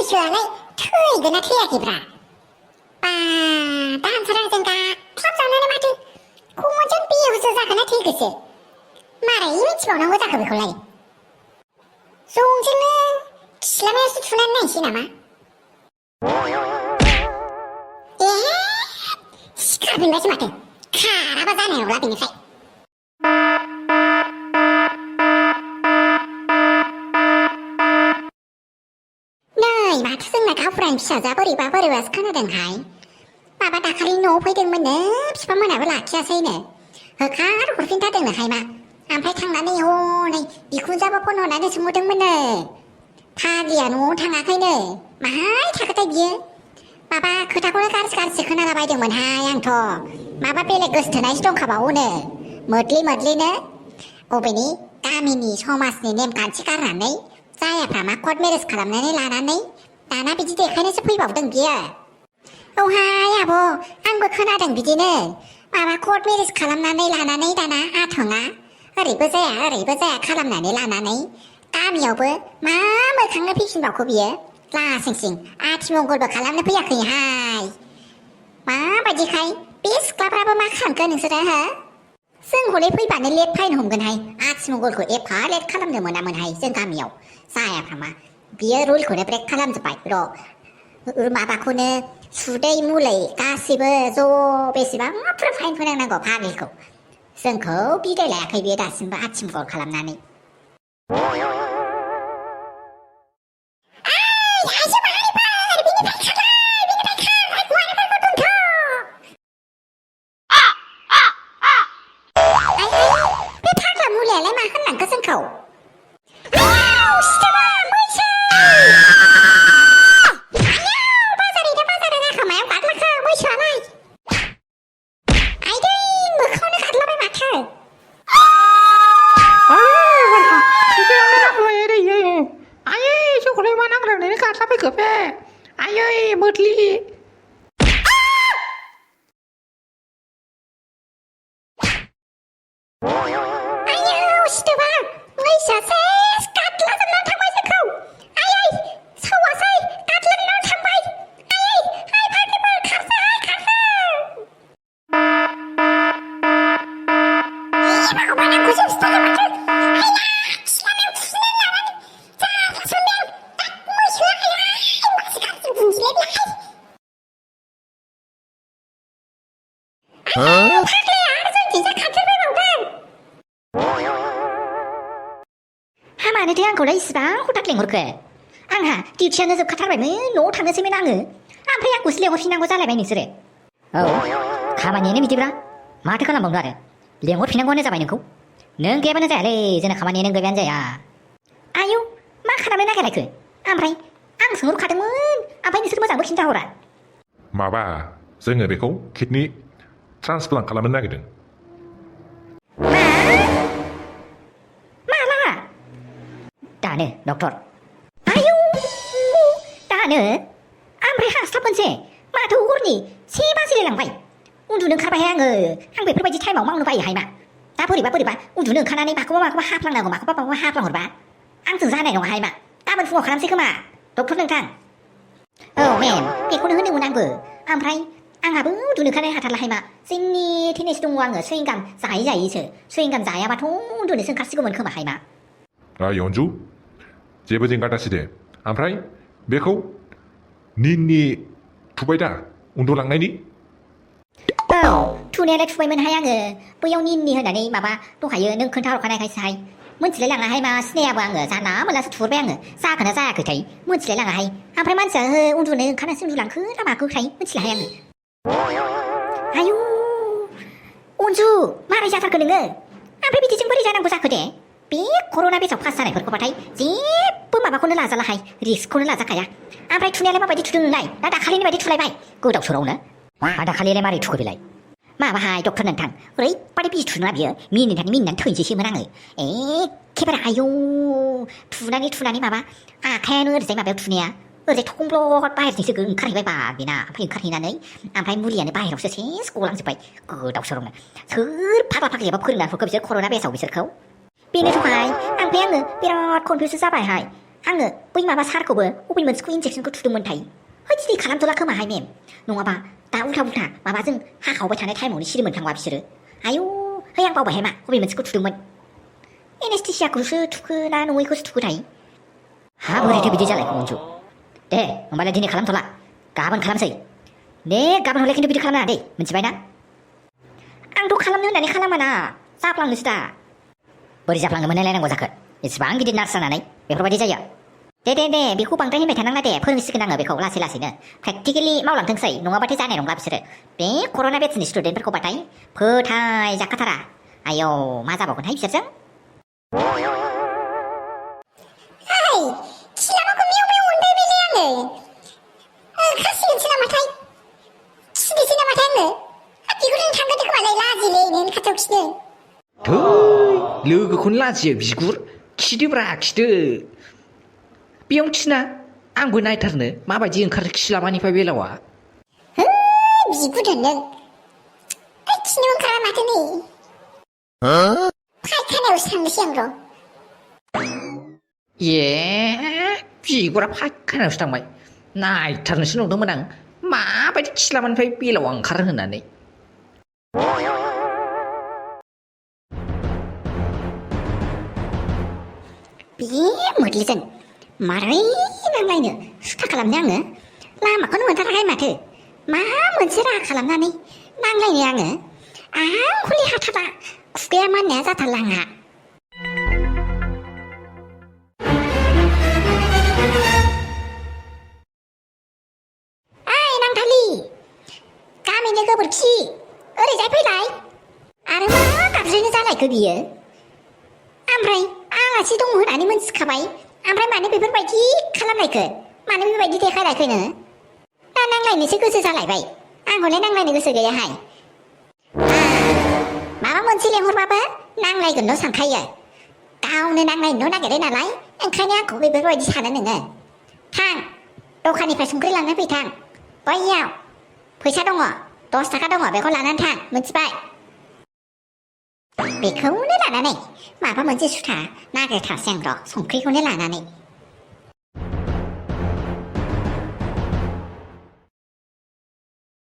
बैसोआलाय थैगोना थैयाखैब्रा दाहान साराजों गाख्लाब जानानै माथो खमोनजों बेहुसो जाखोना थैखोसो मारै मिथिबावनांगौ जाखो बेखौलाय जंजोंनो खिस्लानायासो थुनानै नायसै नामा सिखारफिनबायसो माथो खाराबा जानाय नंला बेनिफ्राय नै माथो जोंना गावफुरानि फिसाजोआ बोरैबासो खोनादोंहाय माबा दाखालि न'आव फैदोंमोननो बिफा मोनाबो लाखियासैनो होखार हरफिनथारदोंनोहाय मा ओमफ्राय थांनानै हनै बिखुनजोआबो फन हरनानै सोंहरदोंमोननो फाग्लिया न'आव थाङाखैनो माहाय थाखोथाय बियो माबा खोथाखौनो गाज्रि खोनालाबायदोंमोनहाय आंथ' माबा बेलेग गोसथोनायसो दंखाबावोनो मोद्लिनो अबेनि गामिनि समाजनि नेमखान्थि गारनानै जायाफ्रा मा कर्ट मेरेज खालामनानै लानानै दाना बिदि देखायनोसो फैबावदों बियो औहाय आब' आंबो खोनादों बिदिनो माबा कर्ट मेरेज खालामनानै लानानै दाना आथोना ओरैबो जाया खालामनानै लानानै गामियावबो मा मोखांनो फैफिनबावखो बियो लासिंसिं आथिमंगलबो खालामनो फैयाखैहाय माबायदिखाय बे सिख्लाफ्राबो मा खालामखो नोंसोरो हो जों हले फैबानो लेट फाइन हमगोनहाय आथिमंगलखौ एफा लेट खालामनो मोनामोनहाय जों गामियाव जायाफ्रा मा बियो रुलखौनो ब्रेक खालामजोब्बाय र' माबाखौनो सुदै मुलै गासिबो ज' बेसेबांफोर फाइन फोनांनांगौ फाग्लिखौ जोंखौ बिदाय लायाखै बियो दासिमबो आथिमंगल खालामनानै मानोथो आंखौलाय इसिबां हथात लेंहरखो आंहा डिउटियानो जोबखाथारबायमोन न'आव थांनोसैमोन आङो ओमफ्राय आंखौसो लेंहरफिननांगौ जालायबाय नोंसोरो औ खामानियानो बिदिब्रा माथो खालामबावनो आरो लेंहरफिननांगौआनो जाबाय नोंखौ नों गैयाबानो जायालै जोंना खामानिया नों गैयाबानो जाया आयौ मा खालामनो नागिरलायखो ओमफ्राय आं सोंहरखादोंमोन ओमफ्राय नोंसोर मोजांबो खिन्थाहरा माबा जोङो बेखौ किडनि ट्रान्सप्लान्ट खालामनो नागिरदों दानो डक्टर आयौ दानो ओमफ्राय हास्लाबगोनसै माथो हरनि 1 बाजिलाय लांबाय उन्दुनो ओंखारबायहाय आं बेफोरबायदि टाइमाव मावनो बायोहाय मा दा बोरैबा उन्दुनो ओंखारनानै माखौबा हाफ्लांनांगौ माखौबा हाफ्लांहरबा आंजों जानाय नङाहाय मा गाबोन फुङाव खालामसै खोमा डक्टर नोंथां औ मेम बेखौनो होनदोंमोन आंबो ओमफ्राय आंहाबो उन्दुनो ओंखारनाय हाथारलाहाय मा जोंनि टेनिस दङ आङो सुइंगाम जायैसो सुइंगाम जायाबाथ' उन्दुनोसो ओंखारसिगौमोन खोमाहाय मा यन्जु जेबो जिंगा दासि दे ओमफ्राय बेखौ निननि थुबाय दा उन्दुलांनायनि औ थुनायालाय थुबायमोनहाय आङो बैयाव निननि होननानै माबा दंखायो नों खोन्थाहरखानायखायसोहाय मोनथिलाय लाङाहाय मा सिनायाबो आङो जानला मोनलासो थुहरबाय आङो जाखोना जायाखैथाय मोनथिलाय लाङाहाय ओमफ्राय मानसिया उन्दुनो ओंखारनासो उन्दुलांखो ना माखोथाय मोनथिलाहाय आङो आयु अनजु मारै जाथारखो नोङो ओमफ्राय बिदिजों बोरै जानांगौ जाखो दे बे कर'ना बेसाव पास जानायफोरखौबाथाय जेबो माबाखौनो लाजालाहाय रिस्कखौनो लाजाखाया ओमफ्राय थुनायालाय माबायदि थुदों नोंलाय ना दाखालिनि बायदि थुलायबाय गोदाव सोरावनो दाखालिलाय मारै थुखो बेलाय माबाहाय डक्टर नोंथां ओरैबादि बिजि थुदोंना बियो मिनिनानै थैनोसैमोन आङो एखेबारे आयौ थुनानै माबा आखायानो ओरैजाय माबायाव थुनाया ओरैजाय थंब्लद बाहेरजोंसो ओंखारहैबाय बा बेना ओमफ्राय मुलियानो बाहेरावसो सेस गलांजोब्बाय गोदाव सोरावनो सोर फाग्ला फाग्लियाबा फोरोंना हरखो बिसोर कर'ना बेसाव बिसोरखौ बेनो थाखाय ओमफ्राय आङो बिराद कनफिउस जाबायहाय आङो बै माबा सारखौबो अबे मोनसेखौ इन्जेक्सनखौ थुदोंमोनथाय है दिनै खालामथ'ला खोमाहाय मेम नङाबा दा उल्था उल्था माबाजों हाखावबाय थानाय टाइमावनो सिरि मोनफ्लांबा बिसोरो आयौ है आं बावबायहाय मा अबे मोनसेखौ थुदोंमोन एनेस्थेसियाखौसो थुखो ना नङैखौसो थुखोथाय हा बोरैथो बिदि जालायखो मन्जु दे होमबालाय दिनै खालामथ'ला गाबोन खालामसै दे गाबोन हरलाय खिन्थु बिदि खालामनाङा दे मिथिबाय ना आंथ' खालामनो होननानै खालामाना जाफ्लाङोसो दा बोरै जाफ्लाङो मोनलायनांगौ जाखो इसिबां गिदिर नार्स जानानै बेफोरबायदि जायो दे बेखौ बांद्राय होनबाय थानांला दे फोरोंसिगोन आङो बेखौ लासै लासैनो प्रेक्टिकेलि मावलांथोंसै नङाबाथाय जानाय नंला बिसोरो बे कर'ना बेट्सनि स्टुडेन्टफोरखौ बाथाय फोथाय जाखाथारा आयौ मा जाबावगोनहाय बिसोरजों हाय खिलामाखौ मेव मेव मोनबाय बेले आङो खासिगोनसो नामाथाय खिनोसै नामाथाय आङो बिगुरजों थांगोन खोमालाय लाजिलै नों खाथियाव खिनो थै लोगोखौनो लाजियो बिगुर खिदोब्रा खिदो बेयावनो खिना आंबो नायथारनो माबायदि ओंखारो खिलामानिफ्राय बेलावा बिगुर नों खिनो ओंखारा माथो नै फायखानायावसो थांनोसै आं र' ए बिगुरा फायखानायावसो थांबाय नायथारनोसो नंदोंमोन आं माबायदि खिलामानिफ्राय बेलावा ओंखारो होननानै बे मोदलिजों मारै नांलायनो सुथा खालामनो आङो लामाखौनो मोनथाराखै माथो मा मोनसे राहा खालामनानै नांलायनो आङो आंखौलि हाथारा खुगाया माननाया जाथारला आंहा ओइ नांथालि गामिनि गोबोरखि ओरैजाय फैलाय आरो मा गाबज्रिनो जालायखो बियो ओमफ्राय आलासि दङ होननानै मोनथिखाबाय ओमफ्राय मानो बेफोरबायदि खालामलायखो मानो बेबायदि देखायलायखो नो दा नांलायनोसो गोसो जालायबाय आंखौलाय नांलायनो गोसो गैयाहाय माबा मोनसे लेंहरबाबो नांलायगोनल' सानखायो गावनो नांलायनो नागिरो नालाय ओंखायनो आंखौ बेफोरबायदि सानो नोङो थां दखाननिफ्राय संख्रि लांनो फै थां बैयाव फैसा दङ 10 थाखा दङ बेखौ लानानै थां मिथिबाय बेखौनो लानानै माबा मोनसे सुथा नागिरथारसै आं र' संख्रिखौनो लानानै